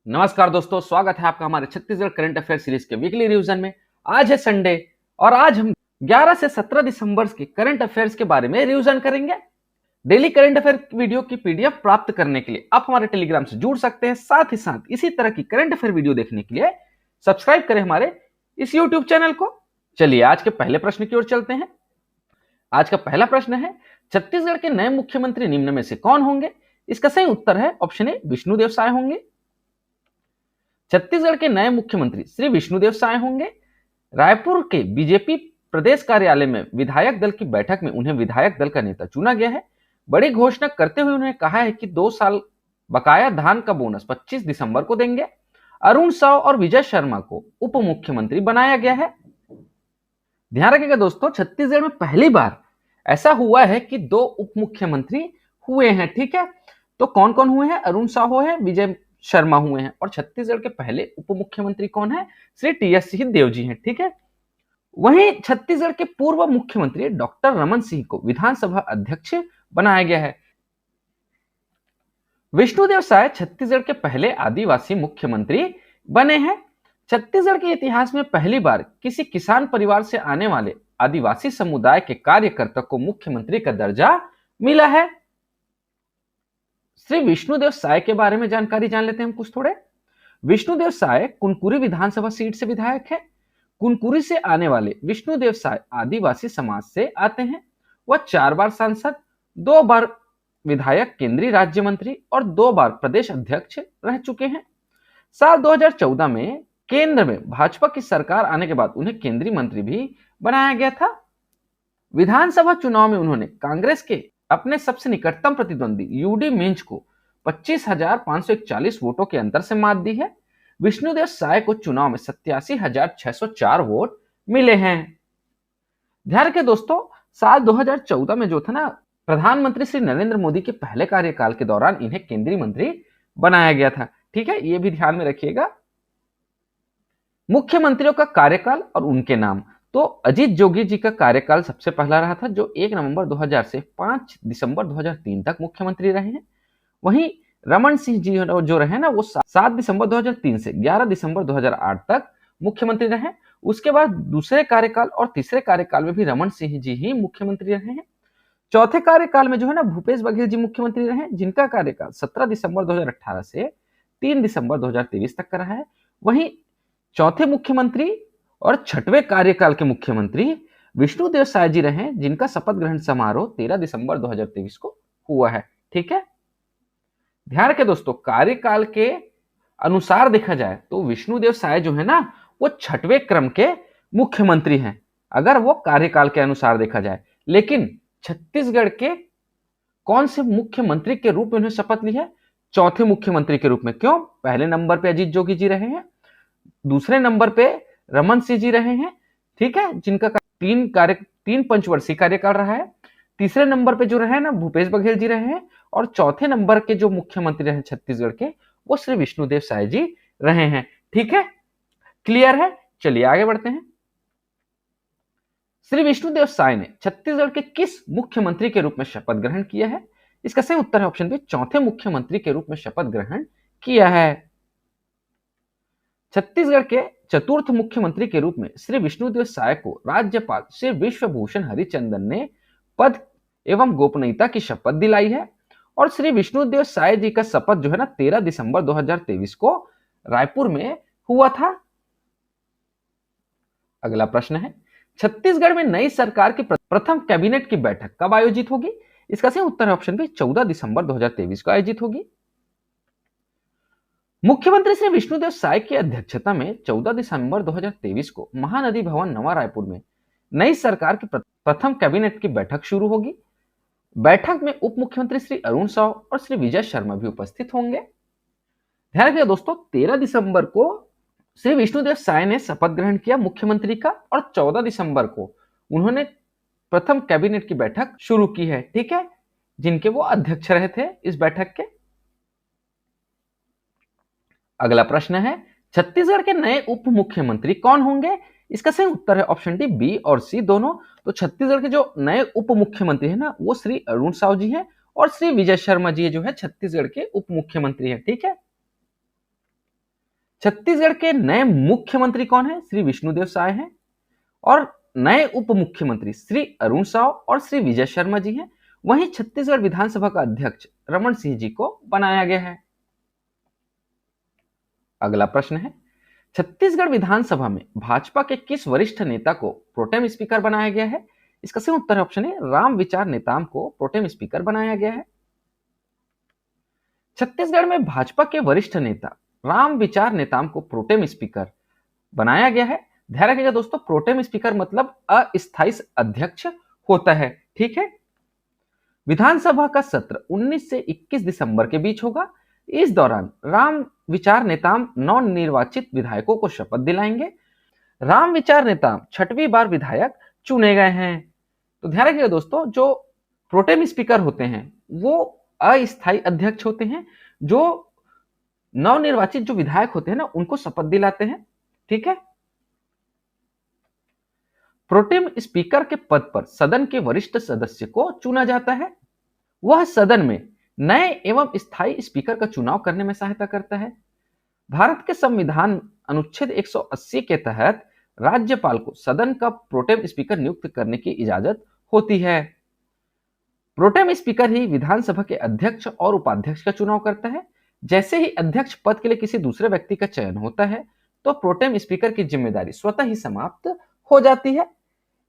नमस्कार दोस्तों, स्वागत है आपका हमारे छत्तीसगढ़ करंट अफेयर सीरीज के वीकली रिवीजन में। आज है संडे और आज हम 11 से 17 दिसंबर के करंट अफेयर्स के बारे में रिवीजन करेंगे। डेली करंट अफेयर वीडियो की पीडीएफ प्राप्त करने के लिए आप हमारे टेलीग्राम से जुड़ सकते हैं। साथ ही साथ इसी तरह की करंट अफेयर वीडियो देखने के लिए सब्सक्राइब करें हमारे इस यूट्यूब चैनल को। चलिए आज के पहले प्रश्न की ओर चलते हैं। आज का पहला प्रश्न है, छत्तीसगढ़ के नए मुख्यमंत्री निम्न में से कौन होंगे? इसका सही उत्तर है ऑप्शन ए, विष्णुदेव साय होंगे। छत्तीसगढ़ के नए मुख्यमंत्री श्री विष्णुदेव साय होंगे। रायपुर के बीजेपी प्रदेश कार्यालय में विधायक दल की बैठक में उन्हें विधायक दल का नेता चुना गया है। बड़ी घोषणा करते हुए उन्होंने कहा है कि 2 साल बकाया धान का बोनस 25 दिसंबर को देंगे। अरुण साव और विजय शर्मा को उप मुख्यमंत्री बनाया गया है। ध्यान रखिएगा दोस्तों, छत्तीसगढ़ में पहली बार ऐसा हुआ है कि 2 उप मुख्यमंत्री हुए हैं। ठीक है, तो कौन कौन हुए हैं? अरुण साव है, विजय शर्मा हुए हैं। और छत्तीसगढ़ के पहले उप मुख्यमंत्री कौन है? श्री टी.एस. सिंहदेव जी हैं। ठीक है, वहीं छत्तीसगढ़ के पूर्व मुख्यमंत्री डॉक्टर रमन सिंह को विधानसभा अध्यक्ष बनाया गया है। विष्णुदेव साय छत्तीसगढ़ के पहले आदिवासी मुख्यमंत्री बने हैं। छत्तीसगढ़ के इतिहास में पहली बार किसी किसान परिवार से आने वाले आदिवासी समुदाय के कार्यकर्ता को मुख्यमंत्री का दर्जा मिला है। श्री विष्णुदेव साय के बारे में जानकारी जान लेते हैं हम कुछ थोड़े। विष्णुदेव साय कुनकुरी विधानसभा सीट से विधायक है। कुनकुरी से आने वाले विष्णुदेव साय आदिवासी समाज से आते हैं। वह 4 बार सांसद, 2 बार विधायक, केंद्रीय राज्य मंत्री और 2 बार प्रदेश अध्यक्ष रह चुके हैं। साल 2014 में केंद्र में भाजपा की सरकार आने के बाद उन्हें केंद्रीय मंत्री भी बनाया गया था। विधानसभा चुनाव में उन्होंने कांग्रेस के अपने सबसे निकटतम प्रतिद्वंदी यूडी मिंज को 25,541 वोटों के अंतर से मात दी है। विष्णुदेव साय को चुनाव में 87,604 वोट मिले हैं। ध्यान रखिए दोस्तों, साल 2014 में जो था ना, प्रधानमंत्री श्री नरेंद्र मोदी के पहले कार्यकाल के दौरान इन्हें केंद्रीय मंत्री बनाया गया था। ठीक है, ये भी ध्यान में रखिएगा। मुख्यमंत्रियों का कार्यकाल और उनके नाम। तो अजीत जोगी जी का कार्यकाल सबसे पहला रहा था, जो 1 नवंबर 2000 से 5 दिसंबर 2003 तक मुख्यमंत्री रहे हैं। वहीं रमन सिंह जी जो रहे ना, वो 7 दिसंबर 2003 से 11 दिसंबर 2008 तक मुख्यमंत्री रहे। उसके बाद दूसरे कार्यकाल और तीसरे कार्यकाल में भी रमन सिंह जी ही मुख्यमंत्री रहे हैं। चौथे कार्यकाल में जो है ना, भूपेश बघेल जी मुख्यमंत्री रहे, जिनका कार्यकाल 17 दिसंबर 2018 से 3 दिसंबर 2023 तक का रहा है। वहीं चौथे मुख्यमंत्री और 6वें कार्यकाल के मुख्यमंत्री विष्णुदेव साय जी रहे, जिनका शपथ ग्रहण समारोह 13 दिसंबर 2023 को हुआ है। ठीक है, ध्यान रखें दोस्तों, कार्यकाल के अनुसार देखा जाए तो विष्णुदेव साय जो है ना, वो 6वें क्रम के मुख्यमंत्री हैं, अगर वो कार्यकाल के अनुसार देखा जाए। लेकिन छत्तीसगढ़ के कौन से मुख्यमंत्री के रूप में उन्हें शपथ ली है? चौथे मुख्यमंत्री के रूप में। क्यों? पहले नंबर पे अजीत जोगी जी रहे हैं, दूसरे नंबर पे रमन सिंह जी रहे हैं, ठीक है, जिनका 3 पंचवर्षीय कार्यकाल रहा है। तीसरे नंबर पे जो रहे ना, भूपेश बघेल जी रहे हैं। और चौथे नंबर के जो मुख्यमंत्री रहे छत्तीसगढ़ के, वो श्री विष्णुदेव साय जी रहे हैं। ठीक है, क्लियर है? चलिए आगे बढ़ते हैं। श्री विष्णुदेव साय ने छत्तीसगढ़ के किस मुख्यमंत्री के रूप में शपथ ग्रहण किया है? इसका सही उत्तर है ऑप्शन बी, चौथे मुख्यमंत्री के रूप में शपथ ग्रहण किया है। छत्तीसगढ़ के चतुर्थ मुख्यमंत्री के रूप में श्री विष्णुदेव साय को राज्यपाल श्री विश्वभूषण हरिचंदन ने पद एवं गोपनीयता की शपथ दिलाई है। और श्री विष्णुदेव साय जी का शपथ जो है ना, 13 दिसंबर 2023 को रायपुर में हुआ था। अगला प्रश्न है, छत्तीसगढ़ में नई सरकार की प्रथम कैबिनेट की बैठक कब आयोजित होगी? इसका सही उत्तर है ऑप्शन बी, 14 दिसंबर 2023 को आयोजित होगी। मुख्यमंत्री श्री विष्णुदेव साय की अध्यक्षता में 14 दिसंबर 2023 को महानदी भवन नवा रायपुर में नई सरकार की प्रथम कैबिनेट की बैठक शुरू होगी। बैठक में उप मुख्यमंत्री श्री अरुण साव और श्री विजय शर्मा भी उपस्थित होंगे। ध्यान रखिए दोस्तों, 13 दिसंबर को श्री विष्णुदेव साय ने शपथ ग्रहण किया मुख्यमंत्री का, और 14 दिसंबर को उन्होंने प्रथम कैबिनेट की बैठक शुरू की है। ठीक है, जिनके वो अध्यक्ष रहे थे इस बैठक के। अगला प्रश्न है, छत्तीसगढ़ के नए उप मुख्यमंत्री कौन होंगे? इसका सही उत्तर है ऑप्शन डी, बी और सी दोनों। तो छत्तीसगढ़ के जो नए उप मुख्यमंत्री है ना, वो श्री अरुण साव जी हैं और श्री विजय शर्मा जी जो है छत्तीसगढ़ के उप मुख्यमंत्री हैं। ठीक है, छत्तीसगढ़ के नए मुख्यमंत्री कौन है? श्री विष्णुदेव साय हैं। और नए उप मुख्यमंत्री श्री अरुण साव और श्री विजय शर्मा जी हैं। वहीं छत्तीसगढ़ विधानसभा का अध्यक्ष रमन सिंह जी को बनाया गया है। अगला प्रश्न है, छत्तीसगढ़ विधानसभा में भाजपा के किस वरिष्ठ नेता को प्रोटेम स्पीकर बनाया गया है? इसका सही उत्तर है ऑप्शन ए, राम विचार नेताम को प्रोटेम स्पीकर बनाया गया है। छत्तीसगढ़ में भाजपा के वरिष्ठ नेता राम विचार नेताम को प्रोटेम स्पीकर बनाया गया है। ध्यान रखिएगा दोस्तों, प्रोटेम स्पीकर मतलब अस्थायी अध्यक्ष होता है। ठीक है। विधानसभा का सत्र 19 से 21 दिसंबर के बीच होगा। इस दौरान राम विचार नेताम नव निर्वाचित विधायकों को शपथ दिलाएंगे। राम विचार नेताम 6वीं बार विधायक चुने गए हैं। तो ध्यान रखिएगा दोस्तों, जो प्रोटेम स्पीकर होते हैं वो अस्थायी अध्यक्ष होते हैं, जो नवनिर्वाचित जो विधायक होते हैं ना उनको शपथ दिलाते हैं। ठीक है। प्रोटेम स्पीकर के पद पर सदन के वरिष्ठ सदस्य को चुना जाता है। वह सदन में नए एवं स्थायी स्पीकर का चुनाव करने में सहायता करता है। भारत के संविधान अनुच्छेद 180 के तहत राज्यपाल को सदन का प्रोटेम स्पीकर नियुक्त करने की इजाजत होती है। प्रोटेम स्पीकर ही विधानसभा के अध्यक्ष और उपाध्यक्ष का चुनाव करता है। जैसे ही अध्यक्ष पद के लिए किसी दूसरे व्यक्ति का चयन होता है तो प्रोटेम स्पीकर की जिम्मेदारी स्वतः ही समाप्त हो जाती है।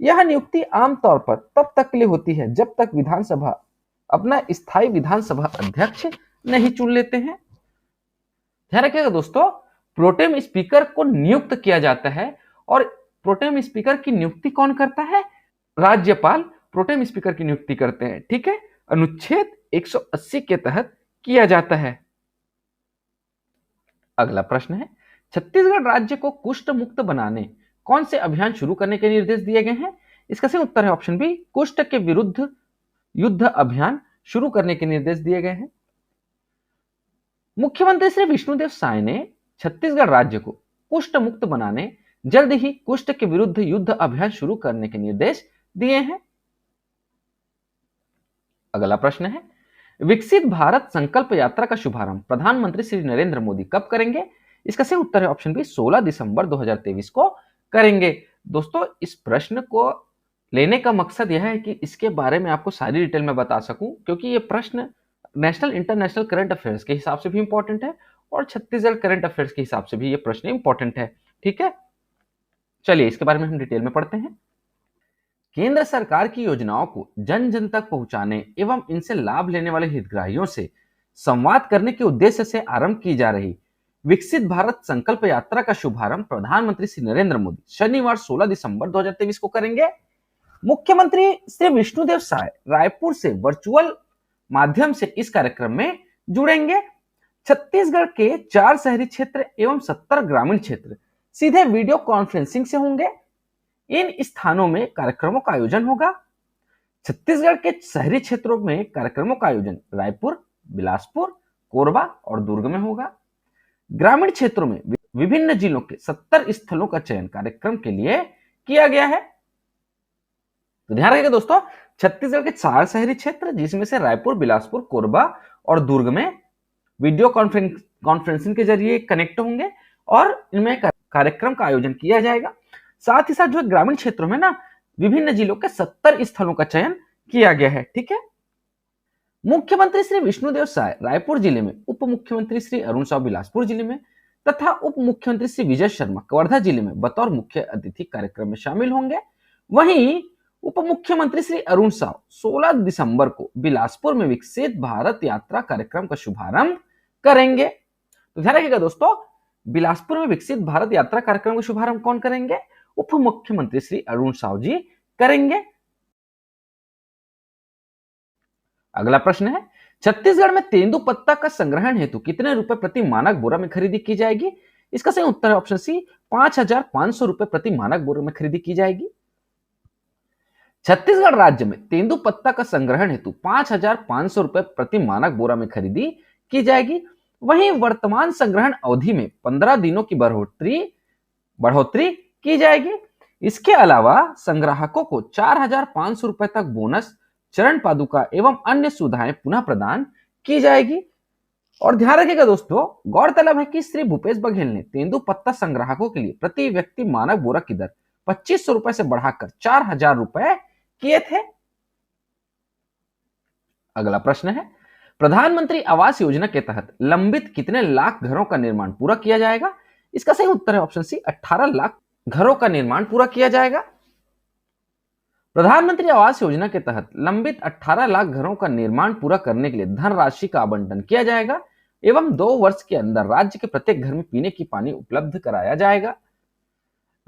यह नियुक्ति आमतौर पर तब तक के लिए होती है जब तक विधानसभा अपना स्थायी विधानसभा अध्यक्ष नहीं चुन लेते हैं। ध्यान रखिएगा दोस्तों, प्रोटेम स्पीकर को नियुक्त किया जाता है और प्रोटेम स्पीकर की नियुक्ति कौन करता है? राज्यपाल प्रोटेम स्पीकर की नियुक्ति करते हैं। ठीक है। अनुच्छेद 180 के तहत किया जाता है। अगला प्रश्न है, छत्तीसगढ़ राज्य को कुष्ठ मुक्त बनाने कौन से अभियान शुरू करने के निर्देश दिए गए हैं? इसका सही उत्तर है ऑप्शन बी, कुष्ठ के विरुद्ध युद्ध अभियान शुरू करने के निर्देश दिए गए हैं। मुख्यमंत्री श्री विष्णुदेव साय ने छत्तीसगढ़ राज्य को कुष्ठ मुक्त बनाने जल्द ही कुष्ठ के विरुद्ध युद्ध अभियान शुरू करने के निर्देश दिए हैं। अगला प्रश्न है, विकसित भारत संकल्प यात्रा का शुभारंभ प्रधानमंत्री श्री नरेंद्र मोदी कब करेंगे? इसका सही उत्तर है ऑप्शन बी, 16 दिसंबर 2023 को करेंगे। दोस्तों, इस प्रश्न को लेने का मकसद यह है कि इसके बारे में आपको सारी डिटेल में बता सकूं, क्योंकि ये प्रश्न नेशनल इंटरनेशनल करंट अफेयर्स के हिसाब से भी इंपॉर्टेंट है और छत्तीसगढ़ करंट अफेयर्स के हिसाब से भी ये प्रश्न इंपॉर्टेंट है। ठीक है। चलिए इसके बारे में हम डिटेल में पढ़ते हैं। केंद्र सरकार की योजनाओं को जन जन तक पहुंचाने एवं इनसे लाभ लेने वाले हितग्राहियों से संवाद करने के उद्देश्य से आरंभ की जा रही विकसित भारत संकल्प यात्रा का शुभारंभ प्रधानमंत्री श्री नरेंद्र मोदी शनिवार 16 दिसंबर 2023 को करेंगे। मुख्यमंत्री श्री विष्णुदेव साय रायपुर से वर्चुअल माध्यम से इस कार्यक्रम में जुड़ेंगे। छत्तीसगढ़ के 4 शहरी क्षेत्र एवं 70 ग्रामीण क्षेत्र सीधे वीडियो कॉन्फ्रेंसिंग से होंगे। इन स्थानों में कार्यक्रमों का आयोजन होगा। छत्तीसगढ़ के शहरी क्षेत्रों में कार्यक्रमों का आयोजन रायपुर, बिलासपुर, कोरबा और दुर्ग में होगा। ग्रामीण क्षेत्रों में विभिन्न जिलों के 70 स्थलों का चयन कार्यक्रम के लिए किया गया है। तो ध्यान रखिएगा दोस्तों, छत्तीसगढ़ के 4 शहरी क्षेत्र जिसमें से रायपुर, बिलासपुर, कोरबा और दुर्ग में वीडियो कॉन्फ्रेंसिंग के जरिए कनेक्ट होंगे और इनमें कार्यक्रम का आयोजन किया जाएगा। साथ ही साथ जो ग्रामीण क्षेत्रों में ना विभिन्न जिलों के 70 स्थलों का चयन किया गया है। ठीक है। मुख्यमंत्री श्री विष्णुदेव साय रायपुर जिले में, उप मुख्यमंत्री श्री अरुण साव बिलासपुर जिले में तथा उप मुख्यमंत्री श्री विजय शर्मा कवर्धा जिले में बतौर मुख्य अतिथि कार्यक्रम में शामिल होंगे। वहीं उप मुख्यमंत्री श्री अरुण साव 16 दिसंबर को बिलासपुर में विकसित भारत यात्रा कार्यक्रम का शुभारंभ करेंगे। तो ध्यान रखिएगा दोस्तों, बिलासपुर में विकसित भारत यात्रा कार्यक्रम का शुभारंभ कौन करेंगे? उप मुख्यमंत्री श्री अरुण साव जी करेंगे। अगला प्रश्न है, छत्तीसगढ़ में तेंदुपत्ता का संग्रहण हेतु कितने रुपए प्रति मानक बोरा में खरीदी की जाएगी? इसका सही उत्तर है ऑप्शन सी, 5,500 रुपए प्रति मानक बोरा में खरीदी की जाएगी। छत्तीसगढ़ राज्य में तेंदुपत्ता का संग्रहण हेतु 5,500 रुपए प्रति मानक बोरा में खरीदी की जाएगी। वहीं वर्तमान संग्रहण अवधि में 15 दिनों की बढ़ोतरी की जाएगी। इसके अलावा संग्राहकों को 4,500 रुपए तक बोनस, चरण पादुका एवं अन्य सुविधाएं पुनः प्रदान की जाएगी। और ध्यान रखिएगा दोस्तों, गौरतलब है कि श्री भूपेश बघेल ने तेंदुपत्ता संग्राहकों के लिए प्रति व्यक्ति मानक बोरा की दर 2500 रुपए से बढ़ाकर 4000 रुपए किए थे। अगला प्रश्न है, प्रधानमंत्री आवास योजना के तहत लंबित कितने लाख घरों का निर्माण पूरा किया जाएगा? इसका सही उत्तर है ऑप्शन सी, 18 लाख घरों का निर्माण पूरा किया जाएगा। प्रधानमंत्री आवास योजना के तहत लंबित 18 लाख घरों का निर्माण पूरा करने के लिए धनराशि का आवंटन किया जाएगा एवं 2 वर्ष के अंदर राज्य के प्रत्येक घर में पीने की पानी उपलब्ध कराया जाएगा।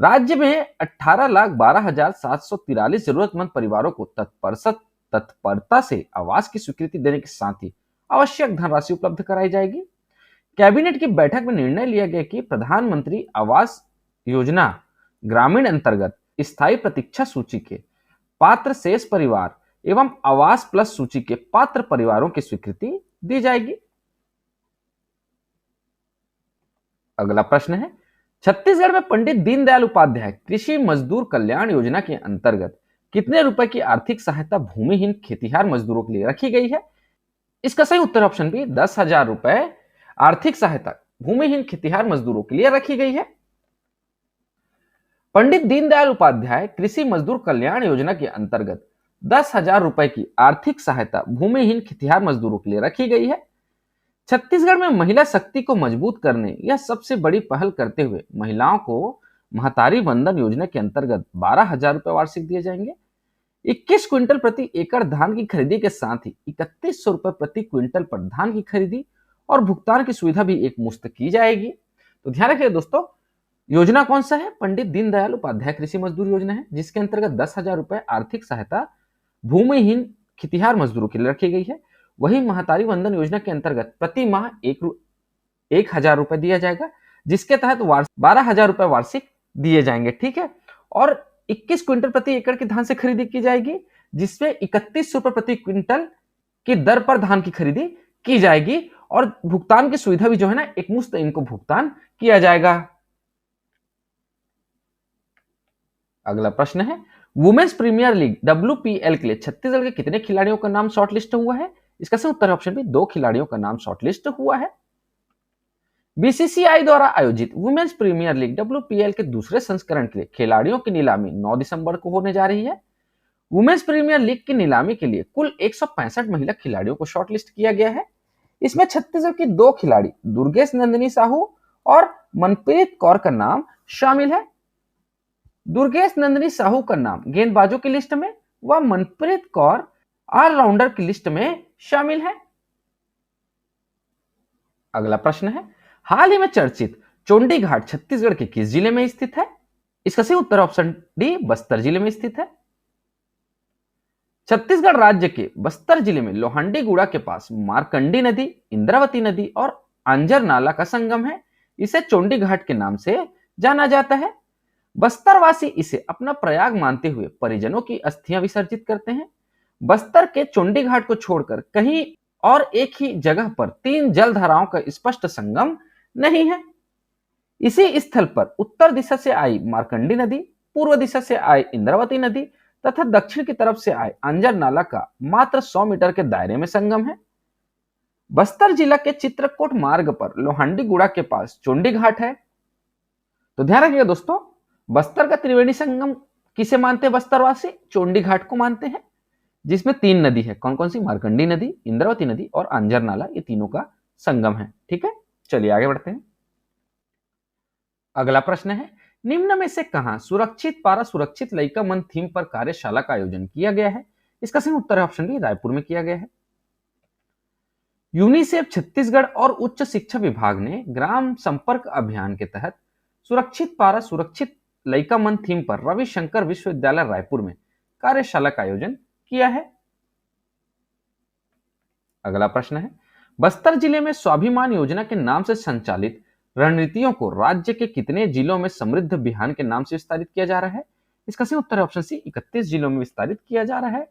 राज्य में 18,12,743 जरूरतमंद परिवारों को तत्परता से आवास की स्वीकृति देने के साथ ही आवश्यक धनराशि उपलब्ध कराई जाएगी। कैबिनेट की बैठक में निर्णय लिया गया कि प्रधानमंत्री आवास योजना ग्रामीण अंतर्गत स्थायी प्रतीक्षा सूची के पात्र शेष परिवार एवं आवास प्लस सूची के पात्र परिवारों की स्वीकृति दी जाएगी। अगला प्रश्न है, छत्तीसगढ़ में पंडित दीनदयाल उपाध्याय कृषि मजदूर कल्याण योजना के अंतर्गत कितने रुपए की आर्थिक सहायता भूमिहीन खेतिहर मजदूरों के लिए रखी गई है? इसका सही उत्तर ऑप्शन बी, 10,000 रुपए आर्थिक सहायता भूमिहीन खेतिहर मजदूरों के लिए रखी गई है। पंडित दीनदयाल उपाध्याय कृषि मजदूर कल्याण योजना के अंतर्गत 10,000 रुपए की आर्थिक सहायता भूमिहीन खेतिहर मजदूरों के लिए रखी गई है। छत्तीसगढ़ में महिला शक्ति को मजबूत करने यह सबसे बड़ी पहल करते हुए महिलाओं को महतारी वंदन योजना के अंतर्गत 12,000 रुपए वार्षिक दिए जाएंगे। 21 क्विंटल प्रति एकड़ धान की खरीदी के साथ ही 3100 रुपए प्रति क्विंटल पर धान की खरीदी और भुगतान की सुविधा भी एक मुफ्त की जाएगी। तो ध्यान रखिए दोस्तों, योजना कौन सा है? पंडित दीनदयाल उपाध्याय कृषि मजदूर योजना है, जिसके अंतर्गत 10,000 रुपए आर्थिक सहायता भूमिहीन खेतिहर मजदूरों के लिए रखी गई है। वही महतारी वंदन योजना के अंतर्गत प्रति माह 1,000 रुपए दिया जाएगा, जिसके तहत 12,000 रुपए वार्षिक दिए जाएंगे। ठीक है, और 21 क्विंटल प्रति एकड़ की धान से खरीदी की जाएगी, जिसमें 31 रुपए प्रति क्विंटल की दर पर धान की खरीदी की जाएगी और भुगतान की सुविधा भी जो है ना, एक मुफ्त इनको भुगतान किया जाएगा। अगला प्रश्न है, वुमेन्स प्रीमियर लीग WPL के लिए छत्तीसगढ़ के कितने खिलाड़ियों का नाम शॉर्टलिस्ट हुआ है? इसका सही उत्तर ऑप्शन बी, 2 खिलाड़ियों का नाम शॉर्टलिस्ट हुआ है। बीसीसीआई द्वारा आयोजित वुमेन्स प्रीमियर लीग WPL के दूसरे संस्करण के लिए खिलाड़ियों की नीलामी 9 दिसंबर को होने जा रही है। वुमेन्स प्रीमियर लीग की नीलामी के लिए कुल 165 महिला खिलाड़ियों को शॉर्टलिस्ट किया गया है। इसमें छत्तीसगढ़ की 2 खिलाड़ी दुर्गेश नंदिनी साहू और मनप्रीत कौर का नाम शामिल है। दुर्गेश नंदिनी साहू का नाम गेंदबाजों की लिस्ट में व मनप्रीत कौर ऑलराउंडर की लिस्ट में शामिल है। अगला प्रश्न है, हाल ही में चर्चित चोंडी घाट छत्तीसगढ़ के किस जिले में स्थित है? इसका सही उत्तर ऑप्शन डी, बस्तर जिले में स्थित है। छत्तीसगढ़ राज्य के बस्तर जिले में लोहांडीगुड़ा के पास मारकंडी नदी, इंद्रावती नदी और अंजर नाला का संगम है। इसे चोंडी घाट के नाम से जाना जाता है। बस्तरवासी इसे अपना प्रयाग मानते हुए परिजनों की अस्थियां विसर्जित करते हैं। बस्तर के चोंडी घाट को छोड़कर कहीं और एक ही जगह पर 3 जलधाराओं का स्पष्ट संगम नहीं है। इसी स्थल पर उत्तर दिशा से आई मारकंडी नदी, पूर्व दिशा से आई इंद्रावती नदी तथा दक्षिण की तरफ से आए अंजर नाला का मात्र 100 मीटर के दायरे में संगम है। बस्तर जिला के चित्रकूट मार्ग पर लोहांडीगुड़ा के पास चोंडी घाट है। तो ध्यान रखिएगा दोस्तों, बस्तर का त्रिवेणी संगम किसे मानते हैं बस्तरवासी? चोंडी घाट को मानते हैं, जिसमें 3 नदी है। कौन कौन सी? मारकंडी नदी, इंद्रावती नदी और अंजर नाला, ये तीनों का संगम है। ठीक है, चलिए आगे बढ़ते हैं। अगला प्रश्न है, निम्न में से कहां सुरक्षित पारा सुरक्षित लइका मन थीम पर कार्यशाला का आयोजन किया गया है? इसका सही उत्तर है ऑप्शन बी, रायपुर में किया गया है। यूनिसेफ छत्तीसगढ़ और उच्च शिक्षा विभाग ने ग्राम संपर्क अभियान के तहत सुरक्षित पारा सुरक्षित लइका मन थीम पर रविशंकर विश्वविद्यालय रायपुर में कार्यशाला का आयोजन किया है। अगला प्रश्न है, बस्तर जिले में स्वाभिमान योजना के नाम से संचालित रणनीतियों को राज्य के कितने जिलों में समृद्ध बिहान के नाम से विस्तारित किया जा रहा है? इसका सही उत्तर है ऑप्शन सी, 31 जिलों में विस्तारित किया जा रहा है।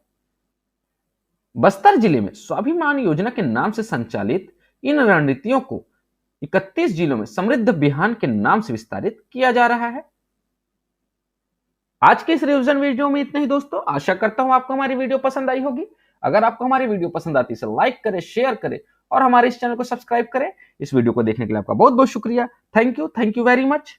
बस्तर जिले में स्वाभिमान योजना के नाम से संचालित इन रणनीतियों को 31 जिलों में समृद्ध बिहान के नाम से विस्तारित किया जा रहा है। आज के इस रिवीजन वीडियो में इतना ही दोस्तों। आशा करता हूं आपको हमारी वीडियो पसंद आई होगी। अगर आपको हमारी वीडियो पसंद आती है तो लाइक करें, शेयर करें और हमारे इस चैनल को सब्सक्राइब करें। इस वीडियो को देखने के लिए आपका बहुत बहुत शुक्रिया। Thank you very much.